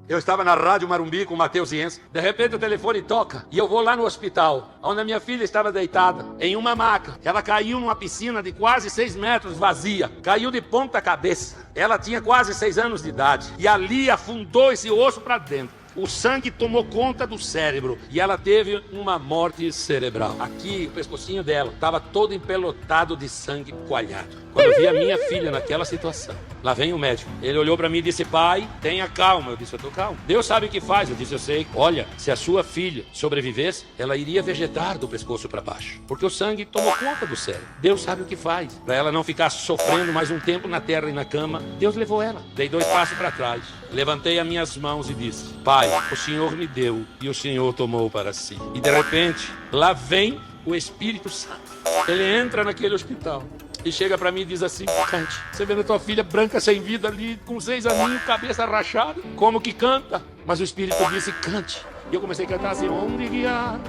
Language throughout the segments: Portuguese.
Eu estava na Rádio Marumbi com o Matheus Iense. De repente o telefone toca e eu vou lá no hospital, onde a minha filha estava deitada, em uma maca. Ela caiu numa piscina de quase 6 metros vazia. Caiu de ponta cabeça. Ela tinha quase 6 anos de idade. E ali afundou esse osso para dentro. O sangue tomou conta do cérebro e ela teve uma morte cerebral. Aqui, o pescocinho dela estava todo empelotado de sangue coalhado. Quando eu vi a minha filha naquela situação, lá vem o médico. Ele olhou para mim e disse: pai, tenha calma. Eu disse: eu tô calmo. Deus sabe o que faz. Eu disse: eu sei. Olha, se a sua filha sobrevivesse, ela iria vegetar do pescoço para baixo, porque o sangue tomou conta do cérebro. Deus sabe o que faz. Para ela não ficar sofrendo mais um tempo na terra e na cama, Deus levou ela. Dei 2 passos para trás. Levantei as minhas mãos e disse: pai, o Senhor me deu e o Senhor tomou para si. E de repente, lá vem o Espírito Santo. Ele entra naquele hospital e chega para mim e diz assim: Cante, você vendo a tua filha branca sem vida ali, com 6 aninhos, cabeça rachada, como que canta? Mas o Espírito disse: cante. E eu comecei a cantar assim: onde guiar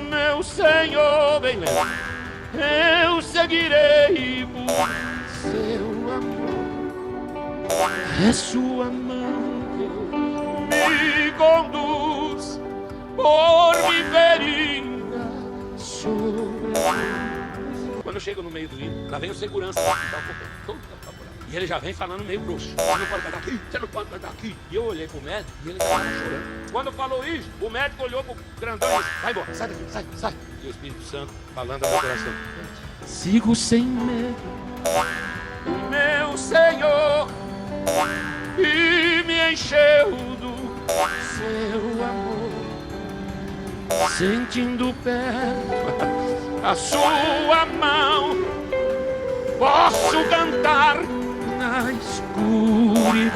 meu Senhor bem leve, eu seguirei por seu amor. É sua mão que me conduz por viverinha sobre. Quando eu chego no meio do hino, lá vem o segurança do hospital correndo, todo apavorado. E ele já vem falando meio grosso: você não pode cantar aqui, você não pode cantar aqui. E eu olhei pro médico e ele estava chorando. Quando falou isso, o médico olhou pro grandão e disse: vai embora, sai daqui, sai, sai. E o Espírito Santo falando ao meu coração: sigo sem medo, meu Senhor, e me encheu do seu amor, sentindo perto a sua mão, posso cantar na escuridão.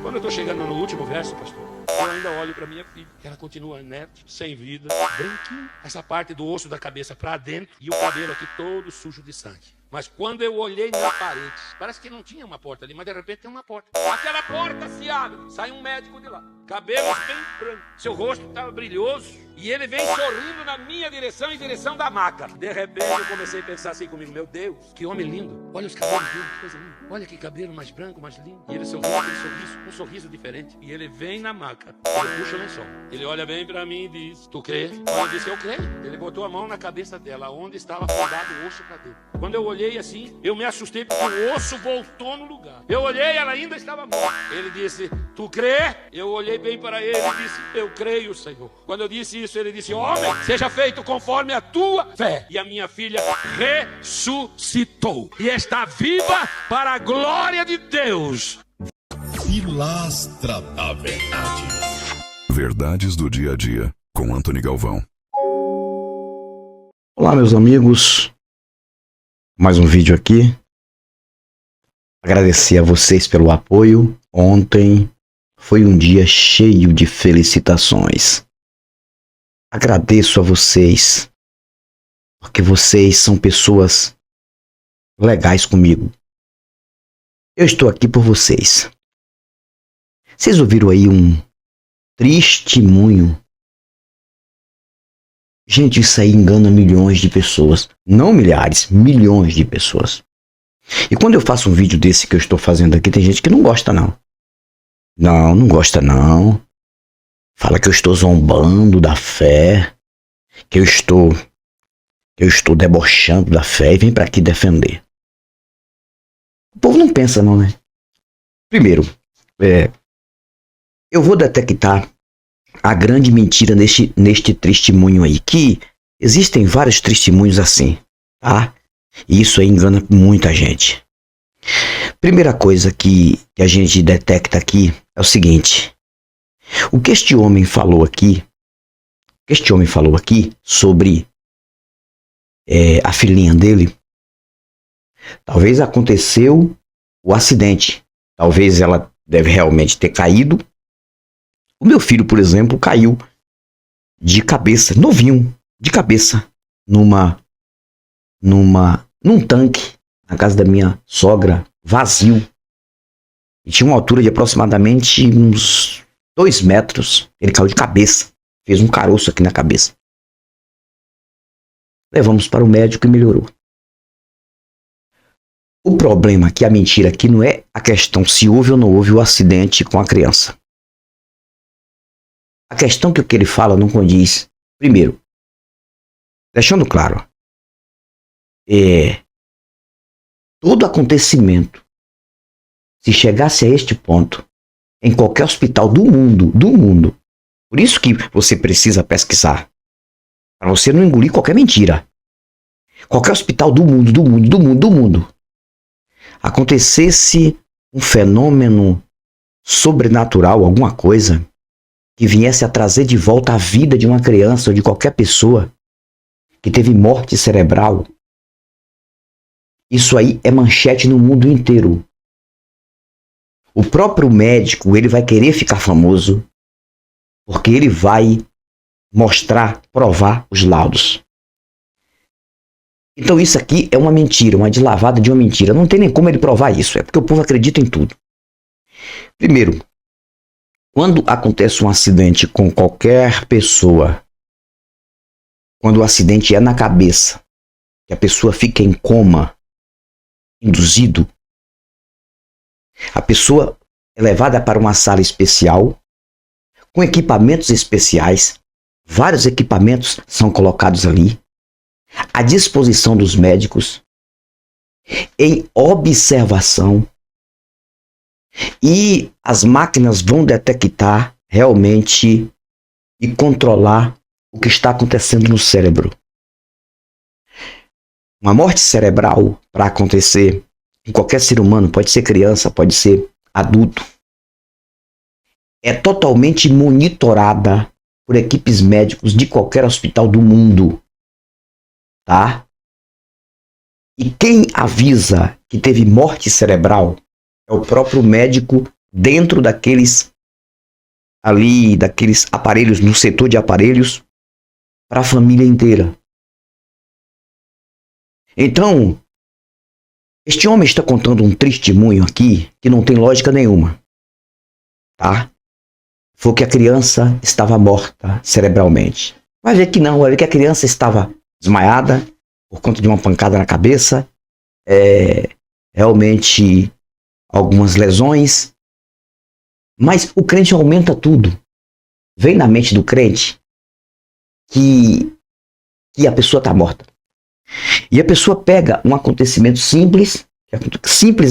Quando eu tô chegando no último verso, pastor, eu ainda olho para minha filha. Ela continua inerte, sem vida, branquinha, essa parte do osso da cabeça para dentro e o cabelo aqui todo sujo de sangue. Mas quando eu olhei na parede, parece que não tinha uma porta ali, mas de repente tem uma porta. Aquela porta se abre, sai um médico de lá, cabelos bem brancos, seu rosto estava brilhoso, e ele vem sorrindo na minha direção, em direção da maca. De repente eu comecei a pensar assim comigo: meu Deus, que homem lindo, olha os cabelos dele, que coisa linda, olha que cabelo mais branco, mais lindo. E ele sorriu aquele sorriso, um sorriso diferente, e ele vem na maca, ele puxa o lençol, ele olha bem pra mim e diz: tu crê? Eu disse: eu creio. Ele botou a mão na cabeça dela, onde estava afundado o osso pra dentro. Quando eu olhei assim, eu me assustei porque o osso voltou no lugar. Eu olhei, ela ainda estava morta. Ele disse: tu crê? Eu olhei bem para ele e disse: eu creio, Senhor. Quando eu disse isso, ele disse: homem, seja feito conforme a tua fé. E a minha filha ressuscitou e está viva para a glória de Deus. Pilastra da Verdade. Verdades do dia a dia, com Antony Galvão. Olá, meus amigos. Mais um vídeo aqui. Agradecer a vocês pelo apoio. Ontem foi um dia cheio de felicitações. Agradeço a vocês, porque vocês são pessoas legais comigo. Eu estou aqui por vocês. Vocês ouviram aí um testemunho? Gente, isso aí engana milhões de pessoas. Não milhares, milhões de pessoas. E quando eu faço um vídeo desse que eu estou fazendo aqui, tem gente que não gosta não. Não gosta não. Fala que eu estou zombando da fé, que eu estou debochando da fé e vem para aqui defender. O povo não pensa não, né? Primeiro, eu vou detectar a grande mentira neste testemunho aí, que existem vários testemunhos assim, tá? E isso aí engana muita gente. Primeira coisa que a gente detecta aqui é o seguinte: o que este homem falou aqui sobre a filhinha dele, talvez aconteceu o acidente, talvez ela deve realmente ter caído. O meu filho, por exemplo, caiu de cabeça, novinho, de cabeça, num tanque, na casa da minha sogra, vazio. E tinha uma altura de aproximadamente uns 2 metros. Ele caiu de cabeça, fez um caroço aqui na cabeça. Levamos para o médico e melhorou. O problema é que a mentira aqui não é a questão se houve ou não houve o acidente com a criança. A questão que o que ele fala não condiz. Primeiro, deixando claro, todo acontecimento, se chegasse a este ponto, em qualquer hospital do mundo, por isso que você precisa pesquisar, para você não engolir qualquer mentira. Qualquer hospital do mundo, acontecesse um fenômeno sobrenatural, alguma coisa, que viesse a trazer de volta a vida de uma criança ou de qualquer pessoa que teve morte cerebral, isso aí é manchete no mundo inteiro. O próprio médico, ele vai querer ficar famoso, porque ele vai mostrar, provar os laudos. Então isso aqui é uma mentira, uma deslavada de uma mentira. Não tem nem como ele provar isso, é porque o povo acredita em tudo. Primeiro, quando acontece um acidente com qualquer pessoa, quando o acidente é na cabeça, que a pessoa fica em coma, induzido, a pessoa é levada para uma sala especial, com equipamentos especiais, vários equipamentos são colocados ali, à disposição dos médicos, em observação, e as máquinas vão detectar realmente e controlar o que está acontecendo no cérebro. Uma morte cerebral, para acontecer em qualquer ser humano, pode ser criança, pode ser adulto, é totalmente monitorada por equipes médicos de qualquer hospital do mundo, tá? E quem avisa que teve morte cerebral é o próprio médico dentro daqueles aparelhos, no setor de aparelhos, para a família inteira. Então, este homem está contando um testemunho aqui que não tem lógica nenhuma, tá? Foi que a criança estava morta cerebralmente. Vai ver que não, vai ver que a criança estava desmaiada por conta de uma pancada na cabeça, realmente algumas lesões, mas o crente aumenta tudo. Vem na mente do crente que a pessoa está morta. E a pessoa pega um acontecimento simples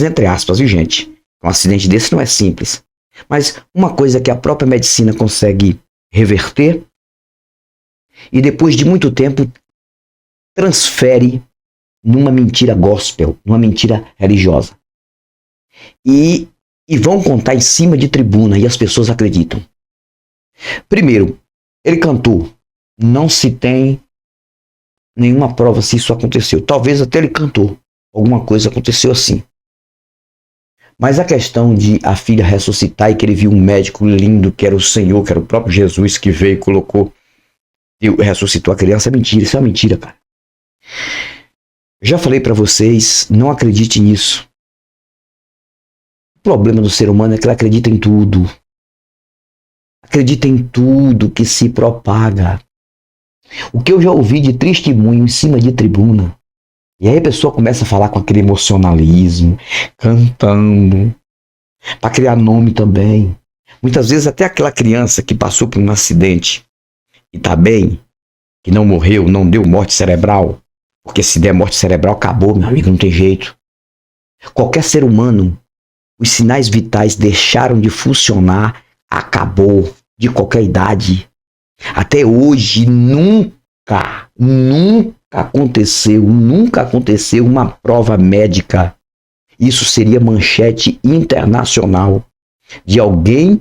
entre aspas, viu, gente? Um acidente desse não é simples. Mas uma coisa que a própria medicina consegue reverter e depois de muito tempo transfere numa mentira gospel, numa mentira religiosa. E vão contar em cima de tribuna e as pessoas acreditam. Primeiro, ele cantou. Não se tem nenhuma prova se isso aconteceu. Talvez até ele cantou. Alguma coisa aconteceu assim. Mas a questão de a filha ressuscitar e que ele viu um médico lindo, que era o Senhor, que era o próprio Jesus que veio e colocou e ressuscitou a criança, é mentira. Isso é uma mentira, cara. Já falei pra vocês, não acredite nisso. O problema do ser humano é que ele acredita em tudo. Acredita em tudo que se propaga. O que eu já ouvi de testemunho em cima de tribuna. E aí a pessoa começa a falar com aquele emocionalismo, cantando, para criar nome também. Muitas vezes até aquela criança que passou por um acidente e tá bem, que não morreu, não deu morte cerebral, porque se der morte cerebral acabou, meu amigo, não tem jeito. Qualquer ser humano, os sinais vitais deixaram de funcionar, acabou, de qualquer idade. Até hoje nunca aconteceu uma prova médica. Isso seria manchete internacional de alguém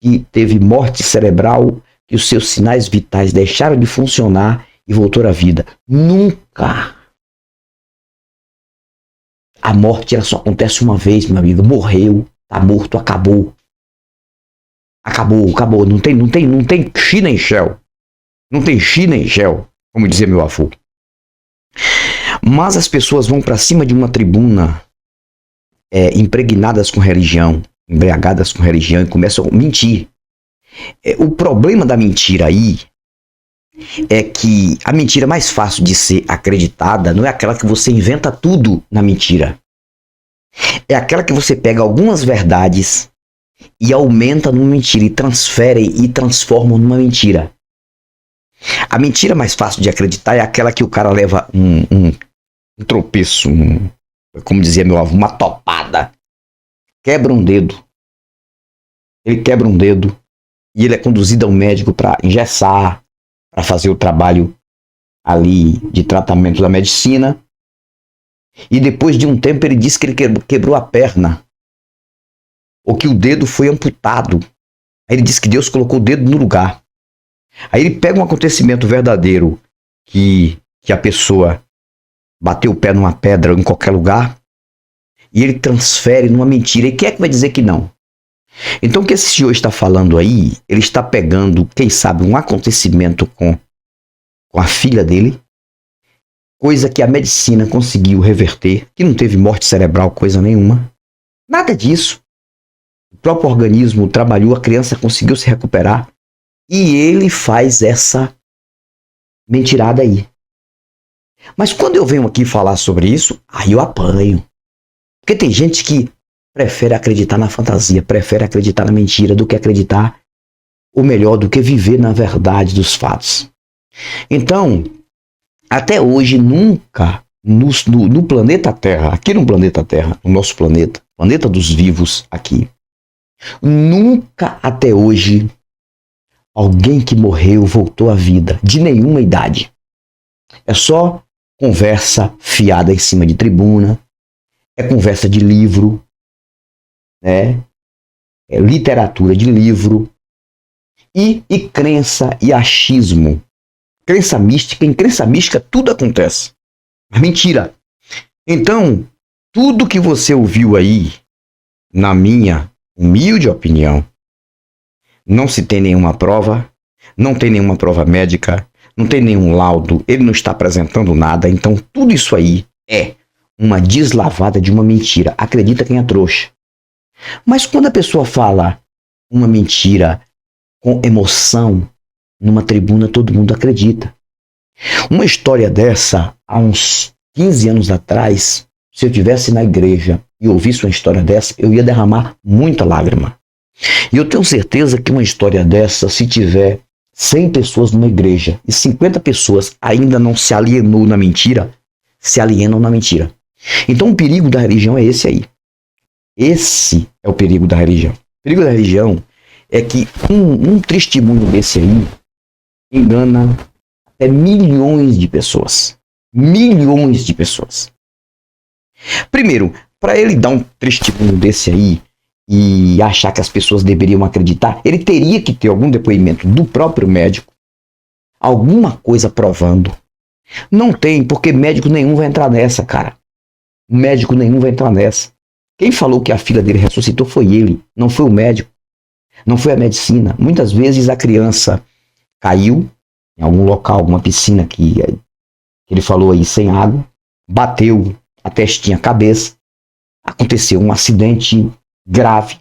que teve morte cerebral, que os seus sinais vitais deixaram de funcionar e voltou à vida. Nunca. A morte ela só acontece uma vez, meu amigo. Morreu, tá morto, acabou. Acabou. Não tem China em Shell. Não tem China em Shell, como dizia meu avô. Mas as pessoas vão para cima de uma tribuna impregnadas com religião, embriagadas com religião e começam a mentir. O problema da mentira aí é que a mentira mais fácil de ser acreditada não é aquela que você inventa tudo na mentira. É aquela que você pega algumas verdades e aumenta numa mentira e transfere e transforma numa mentira. A mentira mais fácil de acreditar é aquela que o cara leva um tropeço, como dizia meu avô, uma topada. Quebra um dedo. Ele quebra um dedo e ele é conduzido ao médico para engessar, para fazer o trabalho ali de tratamento da medicina. E depois de um tempo ele diz que ele quebrou a perna, ou que o dedo foi amputado. Aí ele diz que Deus colocou o dedo no lugar. Aí ele pega um acontecimento verdadeiro, que a pessoa bateu o pé numa pedra em qualquer lugar, e ele transfere numa mentira. E quem é que vai dizer que não? Então o que esse senhor está falando aí, ele está pegando, quem sabe, um acontecimento com a filha dele, coisa que a medicina conseguiu reverter, que não teve morte cerebral, coisa nenhuma. Nada disso. O próprio organismo trabalhou, a criança conseguiu se recuperar, e ele faz essa mentirada aí. Mas quando eu venho aqui falar sobre isso, aí eu apanho. Porque tem gente que prefere acreditar na fantasia, prefere acreditar na mentira do que acreditar, ou melhor, do que viver na verdade dos fatos. Então, até hoje, nunca no planeta Terra, aqui no planeta Terra, no nosso planeta, planeta dos vivos aqui, nunca até hoje alguém que morreu voltou à vida, de nenhuma idade. É só conversa fiada em cima de tribuna, é conversa de livro, né? É literatura de livro e crença e achismo. Crença mística, em crença mística tudo acontece. Mas mentira. Então, tudo que você ouviu aí, na minha humilde opinião, não se tem nenhuma prova, não tem nenhuma prova médica, não tem nenhum laudo, ele não está apresentando nada, então tudo isso aí é uma deslavada de uma mentira. Acredita quem é trouxa. Mas quando a pessoa fala uma mentira com emoção, numa tribuna todo mundo acredita. Uma história dessa, há uns 15 anos atrás, se eu estivesse na igreja e ouvisse uma história dessa, eu ia derramar muita lágrima. E eu tenho certeza que uma história dessa, se tiver 100 pessoas numa igreja e 50 pessoas ainda não se alienou na mentira, se alienam na mentira. Então o perigo da religião é esse aí. Esse é o perigo da religião. O perigo da religião é que um testemunho desse aí engana até milhões de pessoas. Milhões de pessoas. Primeiro, para ele dar um testemunho desse aí e achar que as pessoas deveriam acreditar, ele teria que ter algum depoimento do próprio médico, alguma coisa provando. Não tem, porque médico nenhum vai entrar nessa, cara. Médico nenhum vai entrar nessa. Quem falou que a filha dele ressuscitou foi ele, não foi o médico, não foi a medicina. Muitas vezes a criança caiu em algum local, alguma piscina que ele falou aí sem água, bateu a testinha, a cabeça, aconteceu um acidente grave,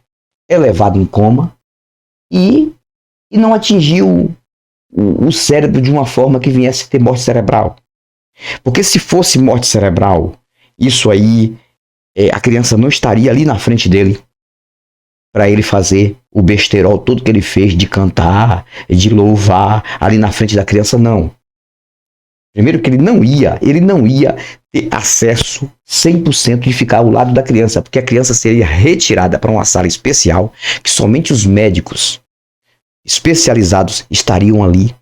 é levado em coma e não atingiu o cérebro de uma forma que viesse a ter morte cerebral. Porque se fosse morte cerebral, isso aí, a criança não estaria ali na frente dele para ele fazer o besterol todo que ele fez de cantar, de louvar ali na frente da criança, não. Primeiro que ele não ia ter acesso 100% de ficar ao lado da criança, porque a criança seria retirada para uma sala especial que somente os médicos especializados estariam ali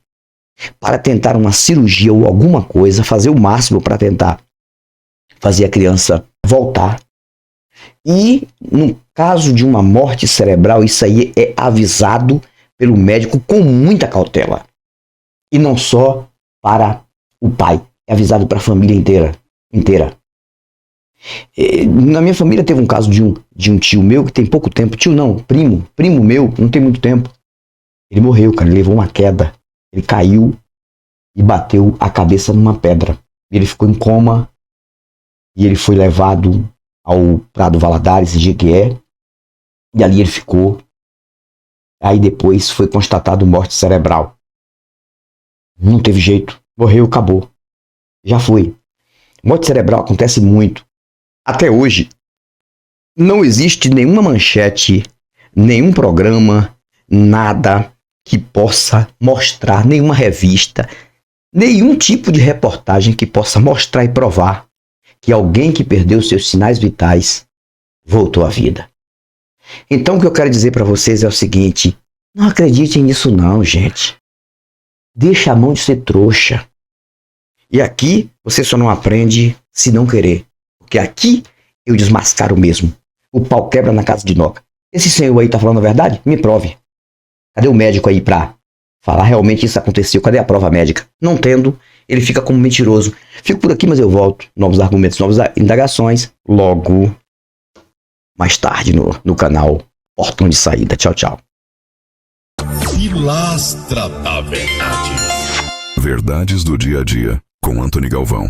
para tentar uma cirurgia ou alguma coisa, fazer o máximo para tentar fazer a criança voltar. E no caso de uma morte cerebral, isso aí é avisado pelo médico com muita cautela. E não só para o pai, é avisado para a família inteira. Na minha família teve um caso de um tio meu que tem pouco tempo, tio não, primo meu, não tem muito tempo. Ele morreu, cara, ele levou uma queda, ele caiu e bateu a cabeça numa pedra. Ele ficou em coma e ele foi levado ao Prado Valadares, em Jequié, e ali ele ficou. Aí depois foi constatado morte cerebral. Não teve jeito, morreu, acabou. Já foi. Morte cerebral acontece muito. Até hoje, Não existe nenhuma manchete, nenhum programa, nada que possa mostrar, nenhuma revista, nenhum tipo de reportagem que possa mostrar e provar que alguém que perdeu seus sinais vitais voltou à vida. Então o que eu quero dizer para vocês é o seguinte: não acreditem nisso não, gente. Deixa a mão de ser trouxa. E aqui você só não aprende se não querer. Porque aqui eu desmascaro mesmo. O pau quebra na casa de Noca. Esse senhor aí tá falando a verdade? Me prove. Cadê o médico aí pra falar realmente isso aconteceu? Cadê a prova médica? Não tendo, ele fica como mentiroso. Fico por aqui, mas eu volto. Novos argumentos, novas indagações. Logo mais tarde no canal Portão de Saída. Tchau, tchau. Pilastra da Verdade. Verdades do dia a dia, com Antony Galvão.